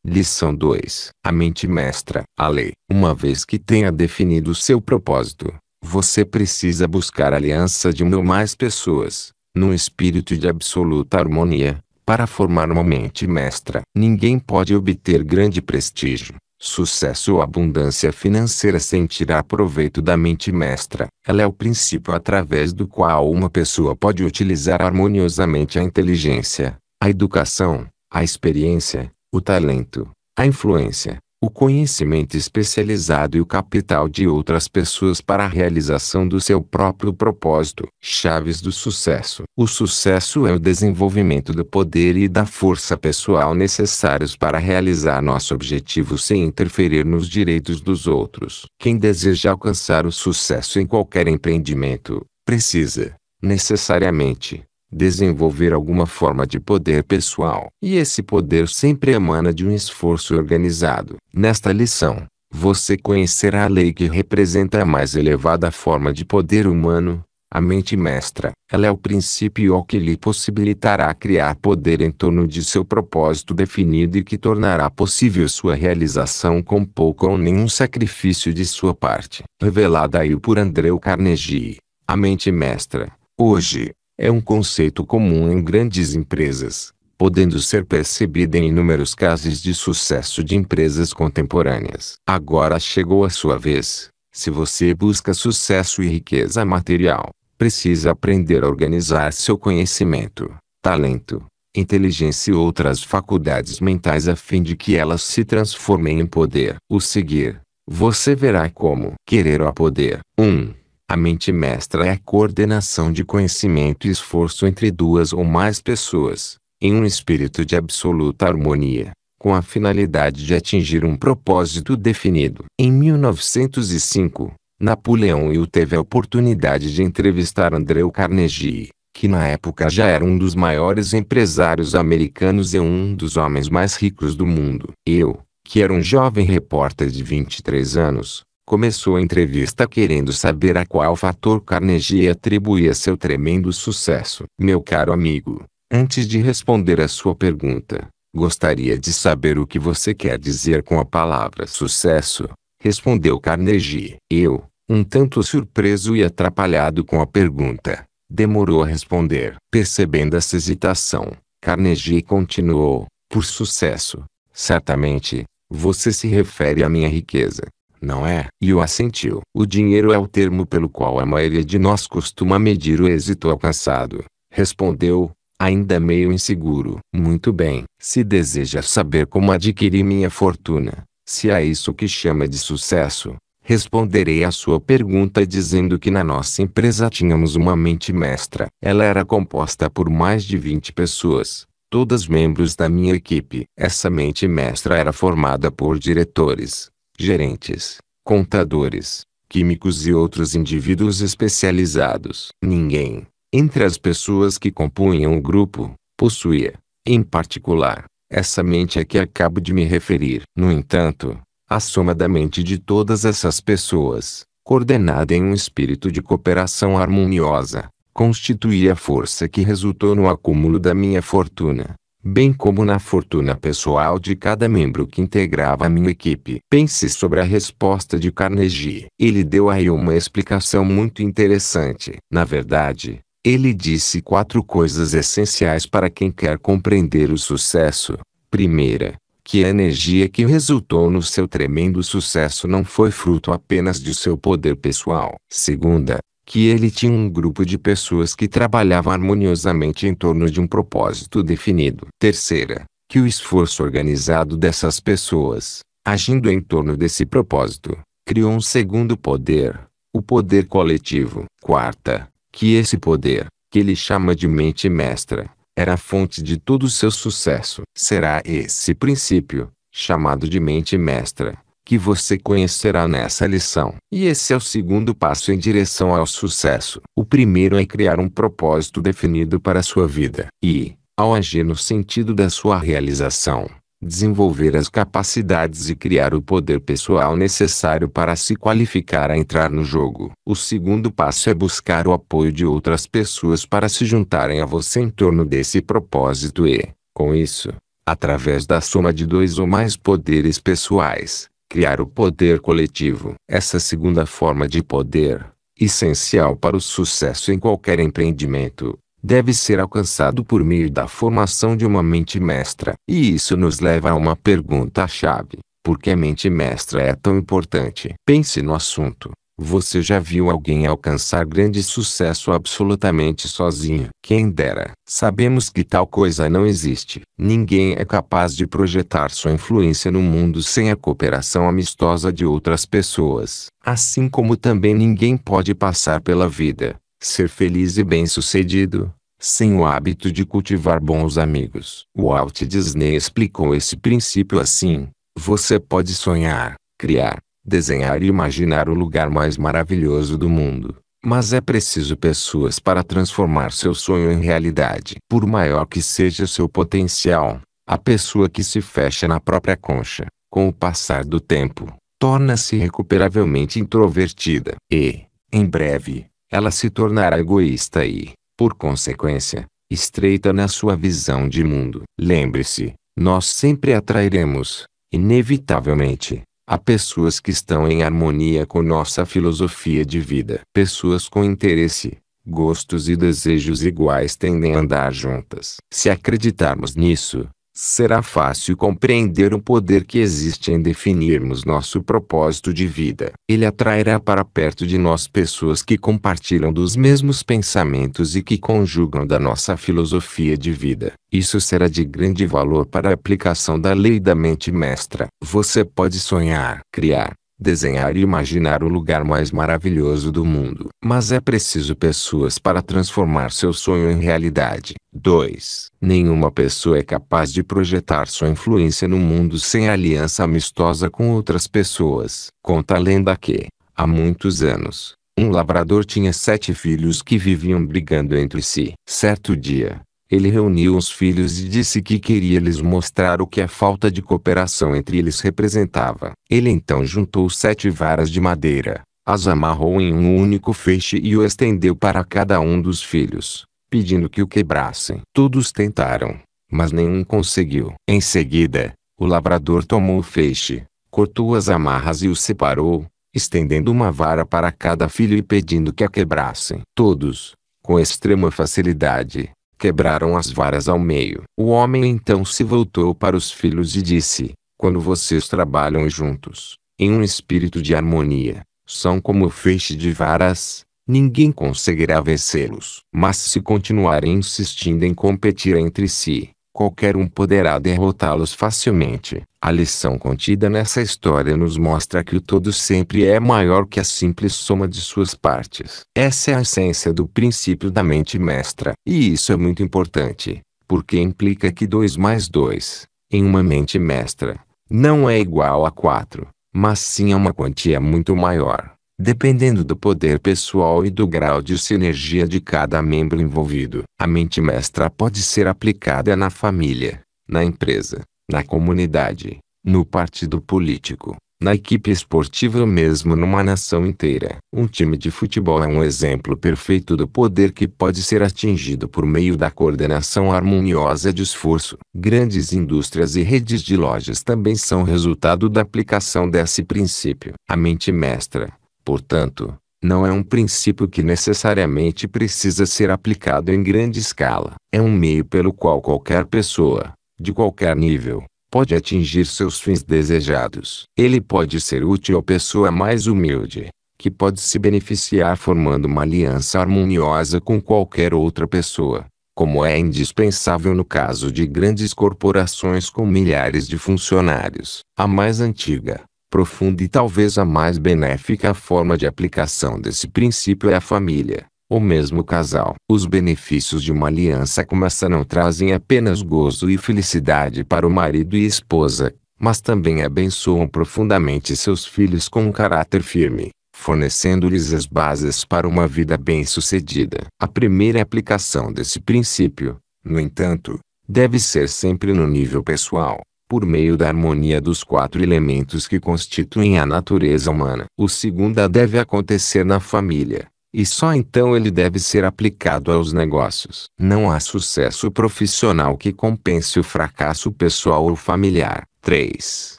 Lição 2. A mente mestra. A lei. Uma vez que tenha definido seu propósito, você precisa buscar a aliança de uma ou mais pessoas, num espírito de absoluta harmonia, para formar uma mente mestra. Ninguém pode obter grande prestígio, sucesso ou abundância financeira sem tirar proveito da mente mestra. Ela é o princípio através do qual uma pessoa pode utilizar harmoniosamente a inteligência, a educação, a experiência, o talento, a influência, o conhecimento especializado e o capital de outras pessoas para a realização do seu próprio propósito. Chaves do sucesso. O sucesso é o desenvolvimento do poder e da força pessoal necessários para realizar nosso objetivo sem interferir nos direitos dos outros. Quem deseja alcançar o sucesso em qualquer empreendimento, precisa, necessariamente, desenvolver alguma forma de poder pessoal. E esse poder sempre emana de um esforço organizado. Nesta lição, você conhecerá a lei que representa a mais elevada forma de poder humano, a mente mestra. Ela é o princípio que lhe possibilitará criar poder em torno de seu propósito definido e que tornará possível sua realização com pouco ou nenhum sacrifício de sua parte. Revelada aí por Andrew Carnegie. A mente mestra, hoje, é um conceito comum em grandes empresas, podendo ser percebida em inúmeros casos de sucesso de empresas contemporâneas. Agora chegou a sua vez. Se você busca sucesso e riqueza material, precisa aprender a organizar seu conhecimento, talento, inteligência e outras faculdades mentais a fim de que elas se transformem em poder. O seguir, você verá como querer o poder. 1. A mente mestra é a coordenação de conhecimento e esforço entre duas ou mais pessoas, em um espírito de absoluta harmonia, com a finalidade de atingir um propósito definido. Em 1905, Napoleão Hill teve a oportunidade de entrevistar Andrew Carnegie, que na época já era um dos maiores empresários americanos e um dos homens mais ricos do mundo. Hill, que era um jovem repórter de 23 anos, começou a entrevista querendo saber a qual fator Carnegie atribuía seu tremendo sucesso. Meu caro amigo, antes de responder a sua pergunta, gostaria de saber o que você quer dizer com a palavra sucesso, respondeu Carnegie. Eu, um tanto surpreso e atrapalhado com a pergunta, demorou a responder. Percebendo essa hesitação, Carnegie continuou, por sucesso, certamente, você se refere à minha riqueza, não é? E o assentiu. O dinheiro é o termo pelo qual a maioria de nós costuma medir o êxito alcançado, respondeu, ainda meio inseguro. Muito bem. Se deseja saber como adquirir minha fortuna, se é isso que chama de sucesso, responderei à sua pergunta dizendo que na nossa empresa tínhamos uma mente mestra. Ela era composta por mais de 20 pessoas, todas membros da minha equipe. Essa mente mestra era formada por diretores, gerentes, contadores, químicos e outros indivíduos especializados. Ninguém, entre as pessoas que compunham o grupo, possuía, em particular, essa mente a que acabo de me referir. No entanto, a soma da mente de todas essas pessoas, coordenada em um espírito de cooperação harmoniosa, constituía a força que resultou no acúmulo da minha fortuna, bem como na fortuna pessoal de cada membro que integrava a minha equipe. Pense sobre a resposta de Carnegie. Ele deu aí uma explicação muito interessante. Na verdade, ele disse 4 coisas essenciais para quem quer compreender o sucesso. Primeira, que a energia que resultou no seu tremendo sucesso não foi fruto apenas de seu poder pessoal. Segunda, que ele tinha um grupo de pessoas que trabalhavam harmoniosamente em torno de um propósito definido. Terceira, que o esforço organizado dessas pessoas, agindo em torno desse propósito, criou um segundo poder, o poder coletivo. Quarta, que esse poder, que ele chama de mente mestra, era a fonte de todo o seu sucesso. Será esse princípio, chamado de mente mestra, que você conhecerá nessa lição. E esse é o segundo passo em direção ao sucesso. O primeiro é criar um propósito definido para a sua vida. E, ao agir no sentido da sua realização, desenvolver as capacidades e criar o poder pessoal necessário para se qualificar a entrar no jogo. O segundo passo é buscar o apoio de outras pessoas para se juntarem a você em torno desse propósito e, com isso, através da soma de dois ou mais poderes pessoais, criar o poder coletivo. Essa segunda forma de poder, essencial para o sucesso em qualquer empreendimento, deve ser alcançado por meio da formação de uma mente mestra. E isso nos leva a uma pergunta-chave: por que a mente mestra é tão importante? Pense no assunto. Você já viu alguém alcançar grande sucesso absolutamente sozinho? Quem dera. Sabemos que tal coisa não existe. Ninguém é capaz de projetar sua influência no mundo sem a cooperação amistosa de outras pessoas. Assim como também ninguém pode passar pela vida, ser feliz e bem-sucedido, sem o hábito de cultivar bons amigos. Walt Disney explicou esse princípio assim: você pode sonhar, criar, desenhar e imaginar o lugar mais maravilhoso do mundo, mas é preciso pessoas para transformar seu sonho em realidade. Por maior que seja seu potencial, a pessoa que se fecha na própria concha, com o passar do tempo, torna-se irrecuperavelmente introvertida e, em breve, ela se tornará egoísta e, por consequência, estreita na sua visão de mundo. Lembre-se, nós sempre atrairemos, inevitavelmente, a pessoas que estão em harmonia com nossa filosofia de vida. Pessoas com interesse, gostos e desejos iguais tendem a andar juntas. Se acreditarmos nisso, será fácil compreender o poder que existe em definirmos nosso propósito de vida. Ele atrairá para perto de nós pessoas que compartilham dos mesmos pensamentos e que conjugam da nossa filosofia de vida. Isso será de grande valor para a aplicação da lei da mente mestra. Você pode sonhar, criar, desenhar e imaginar o lugar mais maravilhoso do mundo, mas é preciso pessoas para transformar seu sonho em realidade. 2. Nenhuma pessoa é capaz de projetar sua influência no mundo sem aliança amistosa com outras pessoas. Conta a lenda que, há muitos anos, um lavrador tinha 7 filhos que viviam brigando entre si. Certo dia, ele reuniu os filhos e disse que queria lhes mostrar o que a falta de cooperação entre eles representava. Ele então juntou 7 varas de madeira, as amarrou em um único feixe e o estendeu para cada um dos filhos, pedindo que o quebrassem. Todos tentaram, mas nenhum conseguiu. Em seguida, o lavrador tomou o feixe, cortou as amarras e os separou, estendendo uma vara para cada filho e pedindo que a quebrassem. Todos, com extrema facilidade, quebraram as varas ao meio. O homem então se voltou para os filhos e disse: quando vocês trabalham juntos, em um espírito de harmonia, são como feixe de varas, ninguém conseguirá vencê-los. Mas se continuarem insistindo em competir entre si, qualquer um poderá derrotá-los facilmente. A lição contida nessa história nos mostra que o todo sempre é maior que a simples soma de suas partes. Essa é a essência do princípio da mente mestra. E isso é muito importante, porque implica que 2 mais 2, em uma mente mestra, não é igual a 4, mas sim a uma quantia muito maior, dependendo do poder pessoal e do grau de sinergia de cada membro envolvido. A mente mestra pode ser aplicada na família, na empresa, na comunidade, no partido político, na equipe esportiva ou mesmo numa nação inteira. Um time de futebol é um exemplo perfeito do poder que pode ser atingido por meio da coordenação harmoniosa de esforço. Grandes indústrias e redes de lojas também são resultado da aplicação desse princípio. A mente mestra, portanto, não é um princípio que necessariamente precisa ser aplicado em grande escala. É um meio pelo qual qualquer pessoa, de qualquer nível, pode atingir seus fins desejados. Ele pode ser útil à pessoa mais humilde, que pode se beneficiar formando uma aliança harmoniosa com qualquer outra pessoa, como é indispensável no caso de grandes corporações com milhares de funcionários. A mais antiga, profunda e talvez a mais benéfica forma de aplicação desse princípio é a família, ou mesmo o casal. Os benefícios de uma aliança como essa não trazem apenas gozo e felicidade para o marido e esposa, mas também abençoam profundamente seus filhos com um caráter firme, fornecendo-lhes as bases para uma vida bem-sucedida. A primeira aplicação desse princípio, no entanto, deve ser sempre no nível pessoal, por meio da harmonia dos 4 elementos que constituem a natureza humana. O segunda deve acontecer na família, e só então ele deve ser aplicado aos negócios. Não há sucesso profissional que compense o fracasso pessoal ou familiar. 3.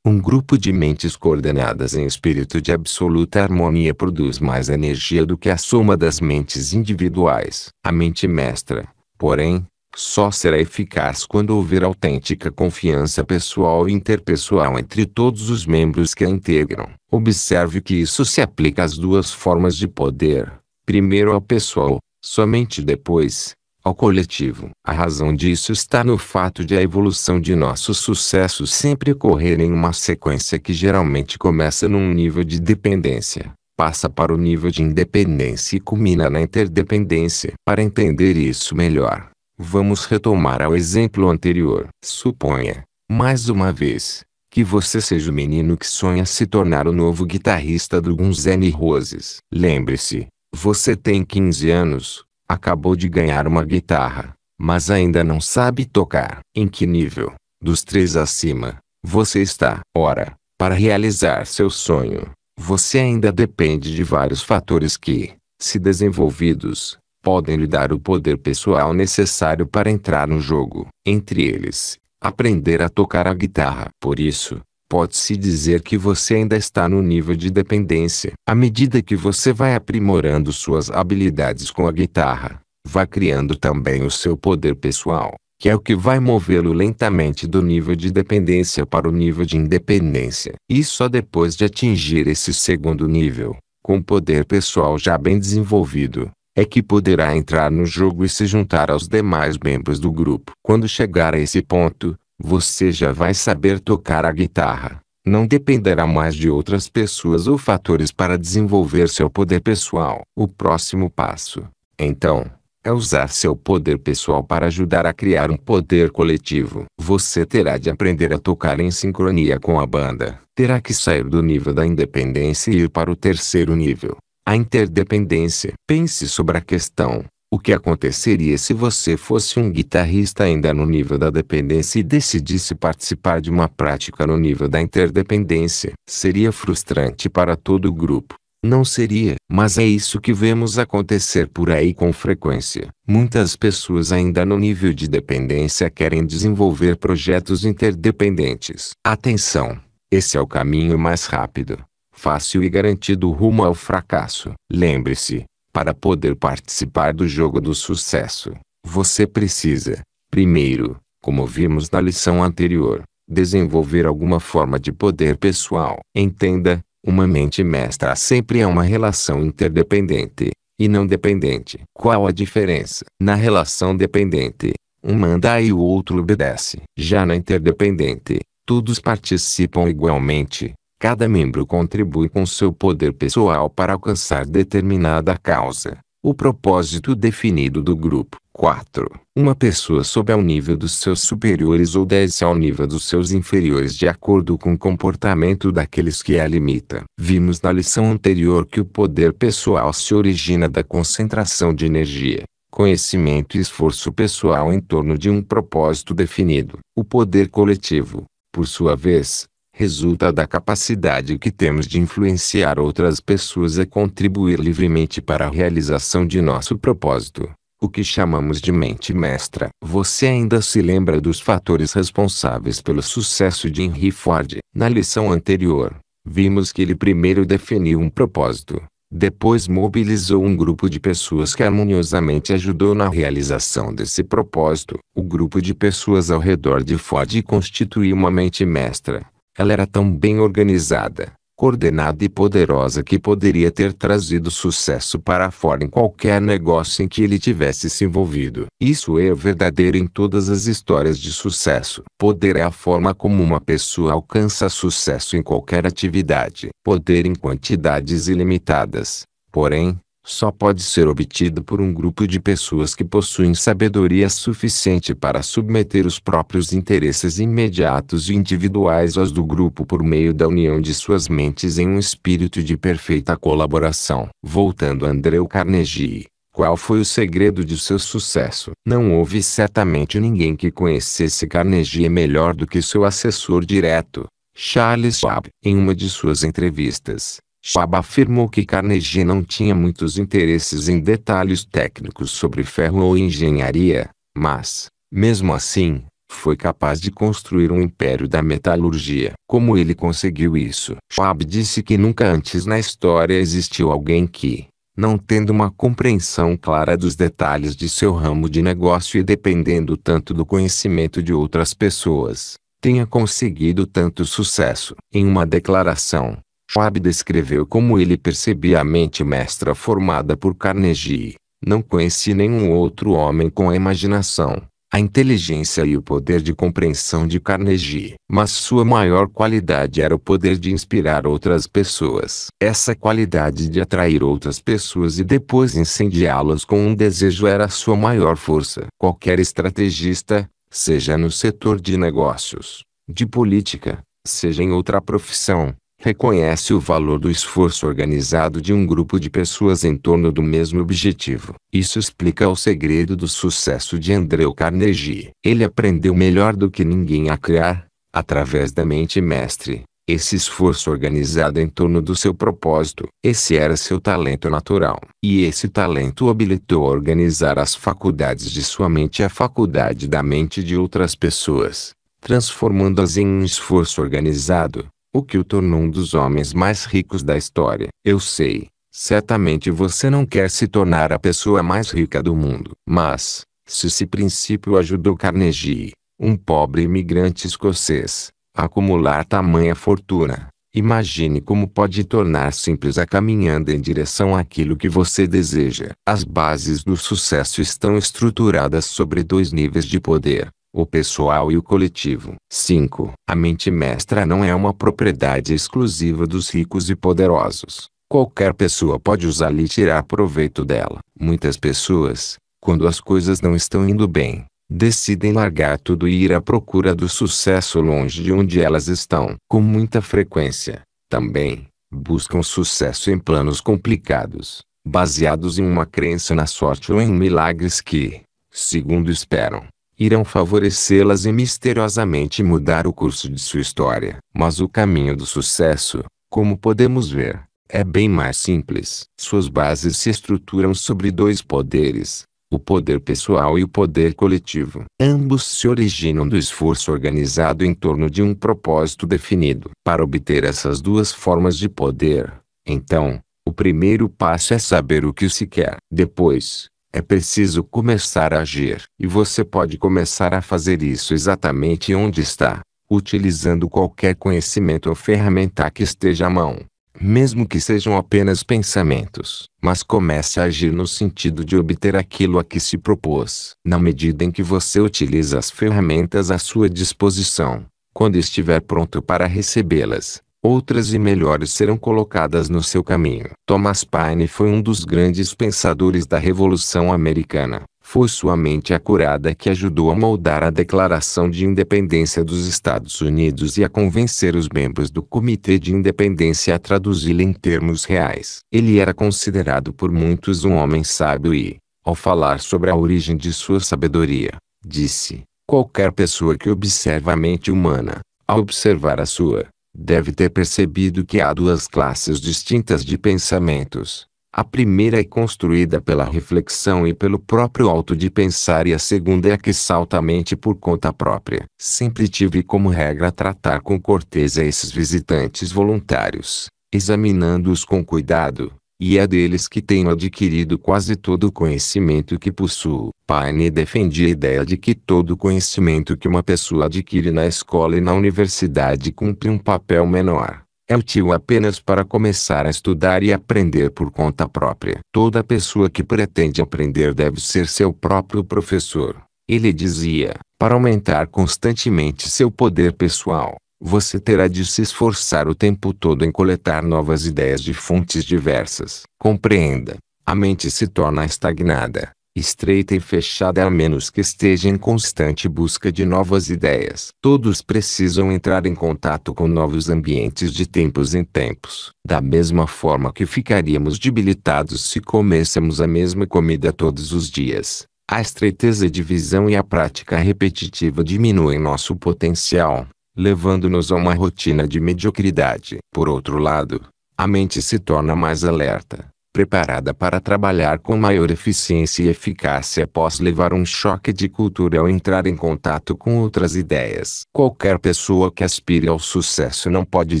Um grupo de mentes coordenadas em espírito de absoluta harmonia produz mais energia do que a soma das mentes individuais. A mente mestra, porém, só será eficaz quando houver autêntica confiança pessoal e interpessoal entre todos os membros que a integram. Observe que isso se aplica às duas formas de poder. Primeiro ao pessoal, somente depois, ao coletivo. A razão disso está no fato de a evolução de nossos sucessos sempre ocorrer em uma sequência que geralmente começa num nível de dependência, passa para o nível de independência e culmina na interdependência. Para entender isso melhor, vamos retomar ao exemplo anterior. Suponha, mais uma vez, que você seja o menino que sonha se tornar o novo guitarrista do Guns N' Roses. Lembre-se, você tem 15 anos, acabou de ganhar uma guitarra, mas ainda não sabe tocar. Em que nível, dos 3 acima, você está? Ora, para realizar seu sonho, você ainda depende de vários fatores que, se desenvolvidos, podem lhe dar o poder pessoal necessário para entrar no jogo. Entre eles, aprender a tocar a guitarra. Por isso, pode-se dizer que você ainda está no nível de dependência. À medida que você vai aprimorando suas habilidades com a guitarra, vai criando também o seu poder pessoal, que é o que vai movê-lo lentamente do nível de dependência para o nível de independência. E só depois de atingir esse segundo nível, com poder pessoal já bem desenvolvido, é que poderá entrar no jogo e se juntar aos demais membros do grupo. Quando chegar a esse ponto, você já vai saber tocar a guitarra. Não dependerá mais de outras pessoas ou fatores para desenvolver seu poder pessoal. O próximo passo, então, é usar seu poder pessoal para ajudar a criar um poder coletivo. Você terá de aprender a tocar em sincronia com a banda. Terá que sair do nível da independência e ir para o terceiro nível, a interdependência. Pense sobre a questão. O que aconteceria se você fosse um guitarrista ainda no nível da dependência e decidisse participar de uma prática no nível da interdependência? Seria frustrante para todo o grupo. Não seria. Mas é isso que vemos acontecer por aí com frequência. Muitas pessoas ainda no nível de dependência querem desenvolver projetos interdependentes. Atenção! Esse é o caminho mais rápido, fácil e garantido rumo ao fracasso. Lembre-se, para poder participar do jogo do sucesso, você precisa, primeiro, como vimos na lição anterior, desenvolver alguma forma de poder pessoal. Entenda, uma mente mestra sempre é uma relação interdependente, e não dependente. Qual a diferença? Na relação dependente, um manda e o outro obedece. Já na interdependente, todos participam igualmente. Cada membro contribui com seu poder pessoal para alcançar determinada causa, o propósito definido do grupo. 4. Uma pessoa sobe ao nível dos seus superiores ou desce ao nível dos seus inferiores de acordo com o comportamento daqueles que a limita. Vimos na lição anterior que o poder pessoal se origina da concentração de energia, conhecimento e esforço pessoal em torno de um propósito definido. O poder coletivo, por sua vez, resulta da capacidade que temos de influenciar outras pessoas a contribuir livremente para a realização de nosso propósito, o que chamamos de mente mestra. Você ainda se lembra dos fatores responsáveis pelo sucesso de Henry Ford? Na lição anterior, vimos que ele primeiro definiu um propósito, depois mobilizou um grupo de pessoas que harmoniosamente ajudou na realização desse propósito. O grupo de pessoas ao redor de Ford constituía uma mente mestra. Ela era tão bem organizada, coordenada e poderosa que poderia ter trazido sucesso para Ford em qualquer negócio em que ele tivesse se envolvido. Isso é verdadeiro em todas as histórias de sucesso. Poder é a forma como uma pessoa alcança sucesso em qualquer atividade. Poder em quantidades ilimitadas, porém, só pode ser obtido por um grupo de pessoas que possuem sabedoria suficiente para submeter os próprios interesses imediatos e individuais aos do grupo por meio da união de suas mentes em um espírito de perfeita colaboração. Voltando a Andrew Carnegie, qual foi o segredo de seu sucesso? Não houve certamente ninguém que conhecesse Carnegie melhor do que seu assessor direto, Charles Schwab. Em uma de suas entrevistas, Schwab afirmou que Carnegie não tinha muitos interesses em detalhes técnicos sobre ferro ou engenharia, mas, mesmo assim, foi capaz de construir um império da metalurgia. Como ele conseguiu isso? Schwab disse que nunca antes na história existiu alguém que, não tendo uma compreensão clara dos detalhes de seu ramo de negócio e dependendo tanto do conhecimento de outras pessoas, tenha conseguido tanto sucesso. Em uma declaração, Schwab descreveu como ele percebia a mente mestra formada por Carnegie. Não conheci nenhum outro homem com a imaginação, a inteligência e o poder de compreensão de Carnegie. Mas sua maior qualidade era o poder de inspirar outras pessoas. Essa qualidade de atrair outras pessoas e depois incendiá-las com um desejo era sua maior força. Qualquer estrategista, seja no setor de negócios, de política, seja em outra profissão, reconhece o valor do esforço organizado de um grupo de pessoas em torno do mesmo objetivo. Isso explica o segredo do sucesso de Andrew Carnegie. Ele aprendeu melhor do que ninguém a criar, através da mente mestre, esse esforço organizado em torno do seu propósito. Esse era seu talento natural. E esse talento o habilitou a organizar as faculdades de sua mente e a faculdade da mente de outras pessoas, transformando-as em um esforço organizado, o que o tornou um dos homens mais ricos da história. Eu sei, certamente você não quer se tornar a pessoa mais rica do mundo. Mas, se esse princípio ajudou Carnegie, um pobre imigrante escocês, a acumular tamanha fortuna, imagine como pode tornar simples a caminhada em direção àquilo que você deseja. As bases do sucesso estão estruturadas sobre dois níveis de poder: o pessoal e o coletivo. 5. A mente mestra não é uma propriedade exclusiva dos ricos e poderosos. Qualquer pessoa pode usá-la e tirar proveito dela. Muitas pessoas, quando as coisas não estão indo bem, decidem largar tudo e ir à procura do sucesso longe de onde elas estão. Com muita frequência, também, buscam sucesso em planos complicados, baseados em uma crença na sorte ou em milagres que, segundo esperam, irão favorecê-las e misteriosamente mudar o curso de sua história. Mas o caminho do sucesso, como podemos ver, é bem mais simples. Suas bases se estruturam sobre dois poderes: o poder pessoal e o poder coletivo. Ambos se originam do esforço organizado em torno de um propósito definido. Para obter essas duas formas de poder, então, o primeiro passo é saber o que se quer. Depois, é preciso começar a agir. E você pode começar a fazer isso exatamente onde está, utilizando qualquer conhecimento ou ferramenta que esteja à mão, mesmo que sejam apenas pensamentos. Mas comece a agir no sentido de obter aquilo a que se propôs. Na medida em que você utiliza as ferramentas à sua disposição, quando estiver pronto para recebê-las, outras e melhores serão colocadas no seu caminho. Thomas Paine foi um dos grandes pensadores da Revolução Americana. Foi sua mente acurada que ajudou a moldar a Declaração de Independência dos Estados Unidos e a convencer os membros do Comitê de Independência a traduzi-la em termos reais. Ele era considerado por muitos um homem sábio e, ao falar sobre a origem de sua sabedoria, disse: qualquer pessoa que observa a mente humana, ao observar a sua, deve ter percebido que há duas classes distintas de pensamentos. A primeira é construída pela reflexão e pelo próprio ato de pensar, e a segunda é a que salta a mente por conta própria. Sempre tive como regra tratar com cortesia esses visitantes voluntários, examinando-os com cuidado, e é deles que tenho adquirido quase todo o conhecimento que possuo. Paine defendia a ideia de que todo conhecimento que uma pessoa adquire na escola e na universidade cumpre um papel menor. É útil apenas para começar a estudar e aprender por conta própria. Toda pessoa que pretende aprender deve ser seu próprio professor. Ele dizia: para aumentar constantemente seu poder pessoal, você terá de se esforçar o tempo todo em coletar novas ideias de fontes diversas. Compreenda, a mente se torna estagnada, estreita e fechada a menos que esteja em constante busca de novas ideias. Todos precisam entrar em contato com novos ambientes de tempos em tempos. Da mesma forma que ficaríamos debilitados se comêssemos a mesma comida todos os dias, a estreiteza de visão e a prática repetitiva diminuem nosso potencial, levando-nos a uma rotina de mediocridade. Por outro lado, A mente se torna mais alerta, preparada para trabalhar com maior eficiência e eficácia após levar um choque de cultura ao entrar em contato com outras ideias. Qualquer pessoa que aspire ao sucesso não pode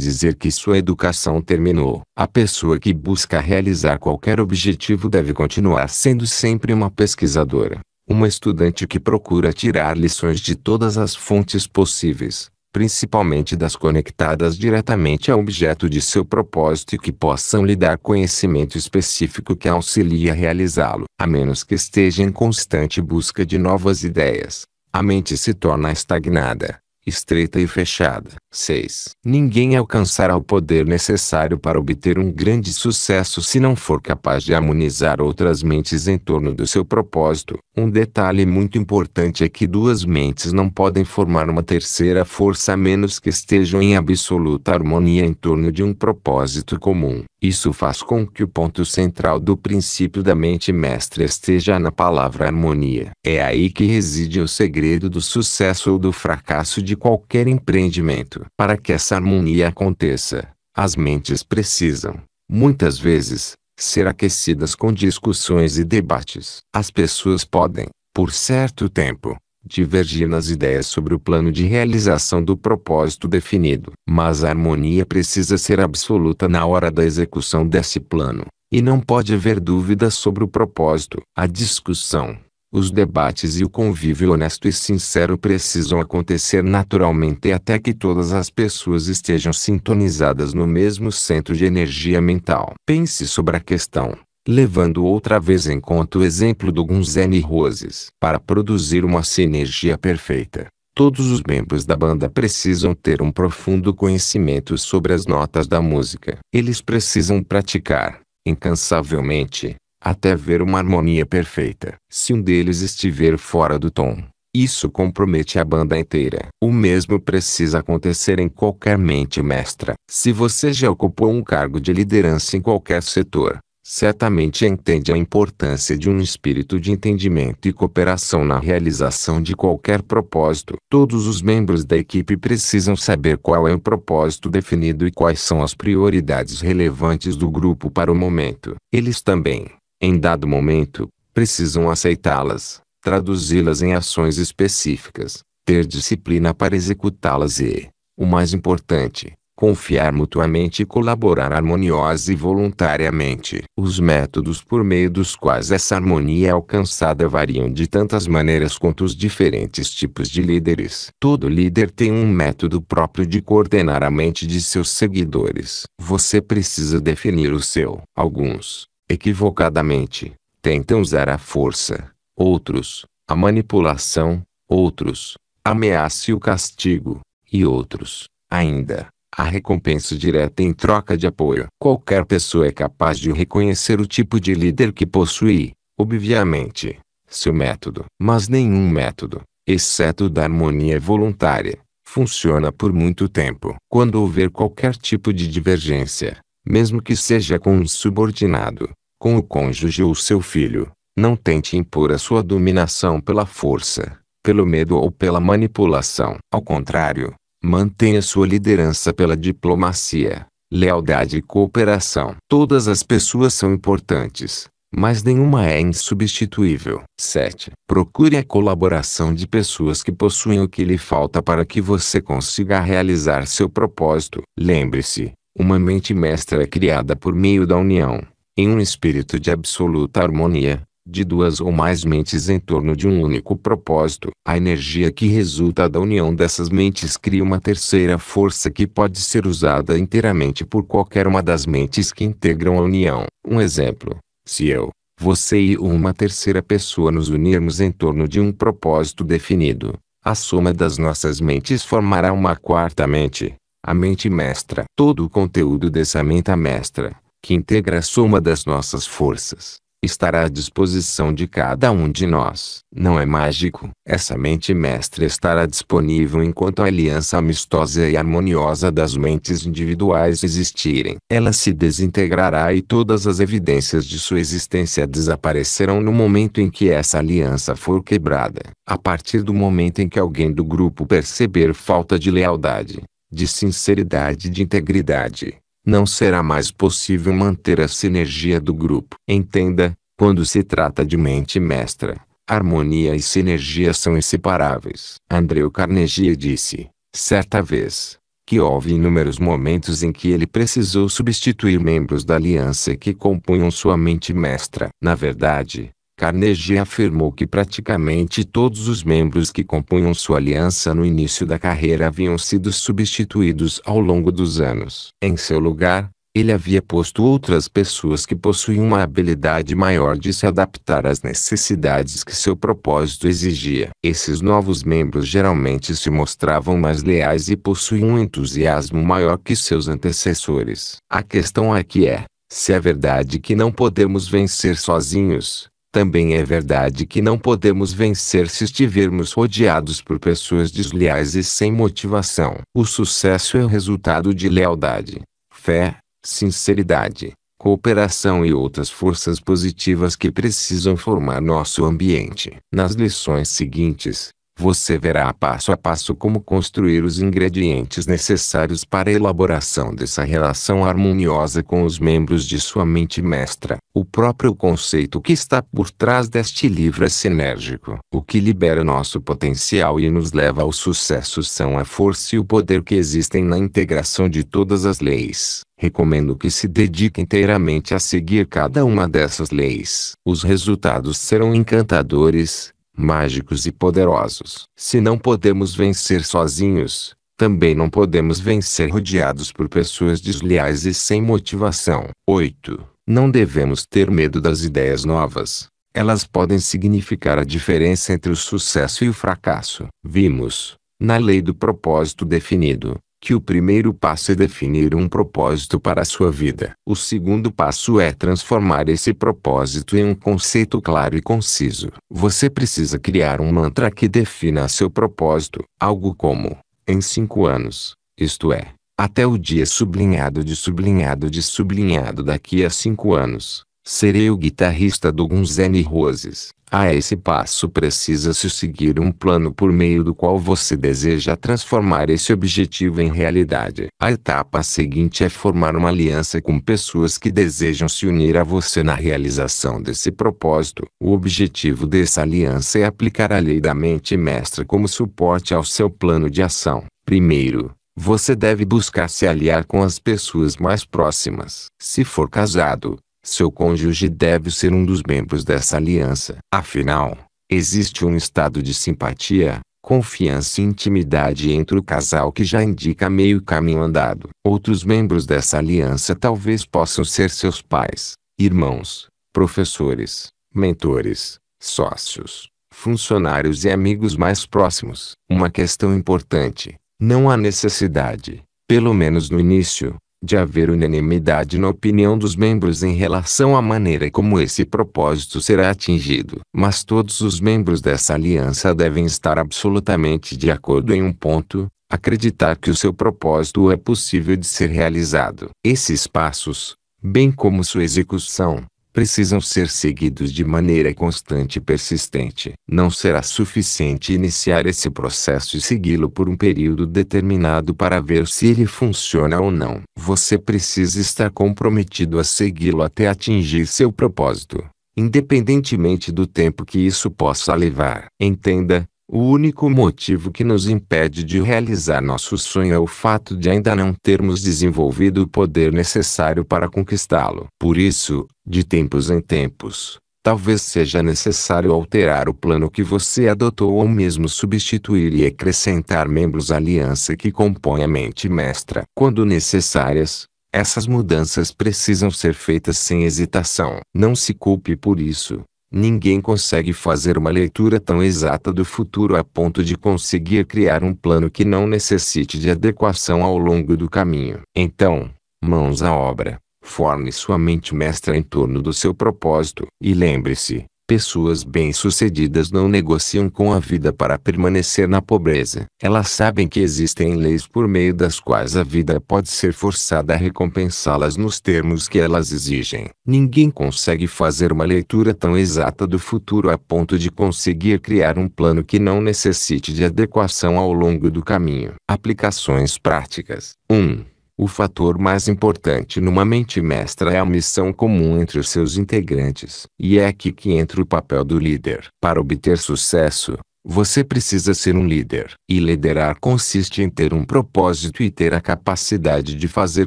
dizer que sua educação terminou. A pessoa que busca realizar qualquer objetivo deve continuar sendo sempre uma pesquisadora, uma estudante que procura tirar lições de todas as fontes possíveis, principalmente das conectadas diretamente ao objeto de seu propósito e que possam lhe dar conhecimento específico que auxilie a realizá-lo. A menos que esteja em constante busca de novas ideias, a mente se torna estagnada, estreita e fechada. 6. Ninguém alcançará o poder necessário para obter um grande sucesso se não for capaz de harmonizar outras mentes em torno do seu propósito. Um detalhe muito importante é que duas mentes não podem formar uma terceira força a menos que estejam em absoluta harmonia em torno de um propósito comum. Isso faz com que o ponto central do princípio da mente mestra esteja na palavra harmonia. É aí que reside o segredo do sucesso ou do fracasso de qualquer empreendimento. Para que essa harmonia aconteça, as mentes precisam, muitas vezes, ser aquecidas com discussões e debates. As pessoas podem, por certo tempo, divergir nas ideias sobre o plano de realização do propósito definido. Mas a harmonia precisa ser absoluta na hora da execução desse plano, e não pode haver dúvidas sobre o propósito. A discussão, os debates e o convívio honesto e sincero precisam acontecer naturalmente até que todas as pessoas estejam sintonizadas no mesmo centro de energia mental. Pense sobre a questão, levando outra vez em conta o exemplo do Guns N' Roses. Para produzir uma sinergia perfeita, todos os membros da banda precisam ter um profundo conhecimento sobre as notas da música. Eles precisam praticar, incansavelmente, até ver uma harmonia perfeita. Se um deles estiver fora do tom, isso compromete a banda inteira. O mesmo precisa acontecer em qualquer mente mestra. Se você já ocupou um cargo de liderança em qualquer setor, certamente entende a importância de um espírito de entendimento e cooperação na realização de qualquer propósito. Todos os membros da equipe precisam saber qual é o propósito definido e quais são as prioridades relevantes do grupo para o momento. Eles também, em dado momento, precisam aceitá-las, traduzi-las em ações específicas, ter disciplina para executá-las e, o mais importante, confiar mutuamente e colaborar harmoniosa e voluntariamente. Os métodos por meio dos quais essa harmonia é alcançada variam de tantas maneiras quanto os diferentes tipos de líderes. Todo líder tem um método próprio de coordenar a mente de seus seguidores. Você precisa definir o seu. Alguns, equivocadamente, tentam usar a força, outros, a manipulação, outros, a ameaça e o castigo, e outros, ainda, a recompensa direta em troca de apoio. Qualquer pessoa é capaz de reconhecer o tipo de líder que possui, obviamente, seu método. Mas nenhum método, exceto o da harmonia voluntária, funciona por muito tempo. Quando houver qualquer tipo de divergência, mesmo que seja com um subordinado, com o cônjuge ou seu filho, não tente impor a sua dominação pela força, pelo medo ou pela manipulação. Ao contrário, mantenha sua liderança pela diplomacia, lealdade e cooperação. Todas as pessoas são importantes, mas nenhuma é insubstituível. 7. Procure a colaboração de pessoas que possuem o que lhe falta para que você consiga realizar seu propósito. Lembre-se, uma mente mestra é criada por meio da união, em um espírito de absoluta harmonia, de duas ou mais mentes em torno de um único propósito. A energia que resulta da união dessas mentes cria uma terceira força que pode ser usada inteiramente por qualquer uma das mentes que integram a união. Um exemplo: se eu, você e uma terceira pessoa nos unirmos em torno de um propósito definido, a soma das nossas mentes formará uma quarta mente, a mente mestra. Todo o conteúdo dessa mente mestra, que integra a soma das nossas forças, estará à disposição de cada um de nós. Não é mágico. Essa mente mestra estará disponível enquanto a aliança amistosa e harmoniosa das mentes individuais existirem. Ela se desintegrará e todas as evidências de sua existência desaparecerão no momento em que essa aliança for quebrada. A partir do momento em que alguém do grupo perceber falta de lealdade, de sinceridade e de integridade, não será mais possível manter a sinergia do grupo. Entenda, quando se trata de mente mestra, harmonia e sinergia são inseparáveis. Andrew Carnegie disse, certa vez, que houve inúmeros momentos em que ele precisou substituir membros da aliança que compunham sua mente mestra. Na verdade, Carnegie afirmou que praticamente todos os membros que compunham sua aliança no início da carreira haviam sido substituídos ao longo dos anos. Em seu lugar, ele havia posto outras pessoas que possuíam uma habilidade maior de se adaptar às necessidades que seu propósito exigia. Esses novos membros geralmente se mostravam mais leais e possuíam um entusiasmo maior que seus antecessores. A questão aqui é, se é verdade que não podemos vencer sozinhos, também é verdade que não podemos vencer se estivermos rodeados por pessoas desleais e sem motivação. O sucesso é o resultado de lealdade, fé, sinceridade, cooperação e outras forças positivas que precisam formar nosso ambiente. Nas lições seguintes, você verá passo a passo como construir os ingredientes necessários para a elaboração dessa relação harmoniosa com os membros de sua mente mestra. O próprio conceito que está por trás deste livro é sinérgico. O que libera nosso potencial e nos leva ao sucesso são a força e o poder que existem na integração de todas as leis. Recomendo que se dedique inteiramente a seguir cada uma dessas leis. Os resultados serão encantadores, mágicos e poderosos. Se não podemos vencer sozinhos, também não podemos vencer rodeados por pessoas desleais e sem motivação. 8. Não devemos ter medo das ideias novas. Elas podem significar a diferença entre o sucesso e o fracasso. Vimos, na lei do propósito definido, que o primeiro passo é definir um propósito para a sua vida. O segundo passo é transformar esse propósito em um conceito claro e conciso. Você precisa criar um mantra que defina seu propósito, algo como, em 5 anos, isto é, até o dia sublinhado de sublinhado de sublinhado daqui a 5 anos, serei o guitarrista do Guns N' Roses. A esse passo precisa-se seguir um plano por meio do qual você deseja transformar esse objetivo em realidade. A etapa seguinte é formar uma aliança com pessoas que desejam se unir a você na realização desse propósito. O objetivo dessa aliança é aplicar a lei da mente mestra como suporte ao seu plano de ação. Primeiro, você deve buscar se aliar com as pessoas mais próximas. Se for casado, seu cônjuge deve ser um dos membros dessa aliança. Afinal, existe um estado de simpatia, confiança e intimidade entre o casal que já indica meio caminho andado. Outros membros dessa aliança talvez possam ser seus pais, irmãos, professores, mentores, sócios, funcionários e amigos mais próximos. Uma questão importante: não há necessidade, pelo menos no início, de haver unanimidade na opinião dos membros em relação à maneira como esse propósito será atingido. Mas todos os membros dessa aliança devem estar absolutamente de acordo em um ponto: acreditar que o seu propósito é possível de ser realizado. Esses passos, bem como sua execução, precisam ser seguidos de maneira constante e persistente. Não será suficiente iniciar esse processo e segui-lo por um período determinado para ver se ele funciona ou não. Você precisa estar comprometido a segui-lo até atingir seu propósito, independentemente do tempo que isso possa levar. Entenda, o único motivo que nos impede de realizar nosso sonho é o fato de ainda não termos desenvolvido o poder necessário para conquistá-lo. Por isso, de tempos em tempos, talvez seja necessário alterar o plano que você adotou ou mesmo substituir e acrescentar membros à aliança que compõe a mente mestra. Quando necessárias, essas mudanças precisam ser feitas sem hesitação. Não se culpe por isso. Ninguém consegue fazer uma leitura tão exata do futuro a ponto de conseguir criar um plano que não necessite de adequação ao longo do caminho. Então, mãos à obra, forme sua mente mestra em torno do seu propósito. E lembre-se, pessoas bem-sucedidas não negociam com a vida para permanecer na pobreza. Elas sabem que existem leis por meio das quais a vida pode ser forçada a recompensá-las nos termos que elas exigem. Ninguém consegue fazer uma leitura tão exata do futuro a ponto de conseguir criar um plano que não necessite de adequação ao longo do caminho. Aplicações práticas. 1. O fator mais importante numa mente mestra é a missão comum entre os seus integrantes. E é aqui que entra o papel do líder. Para obter sucesso, você precisa ser um líder. E liderar consiste em ter um propósito e ter a capacidade de fazer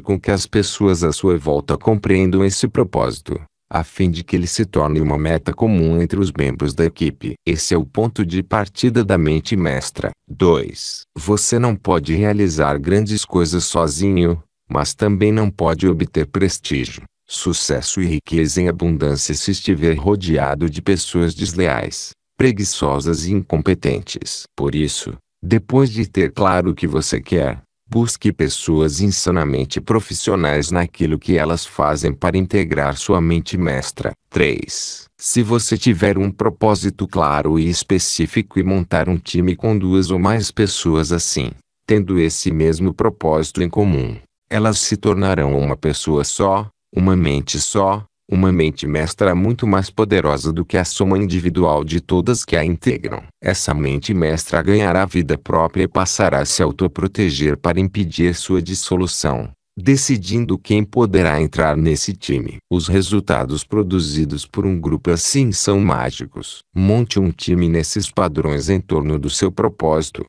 com que as pessoas à sua volta compreendam esse propósito, a fim de que ele se torne uma meta comum entre os membros da equipe. Esse é o ponto de partida da mente mestra. 2. Você não pode realizar grandes coisas sozinho, mas também não pode obter prestígio, sucesso e riqueza em abundância se estiver rodeado de pessoas desleais, preguiçosas e incompetentes. Por isso, depois de ter claro o que você quer, busque pessoas insanamente profissionais naquilo que elas fazem para integrar sua mente mestra. 3. Se você tiver um propósito claro e específico e montar um time com 2 ou mais pessoas assim, tendo esse mesmo propósito em comum, elas se tornarão uma pessoa só, uma mente só. Uma mente mestra é muito mais poderosa do que a soma individual de todas que a integram. Essa mente mestra ganhará vida própria e passará a se autoproteger para impedir sua dissolução, decidindo quem poderá entrar nesse time. Os resultados produzidos por um grupo assim são mágicos. Monte um time nesses padrões em torno do seu propósito,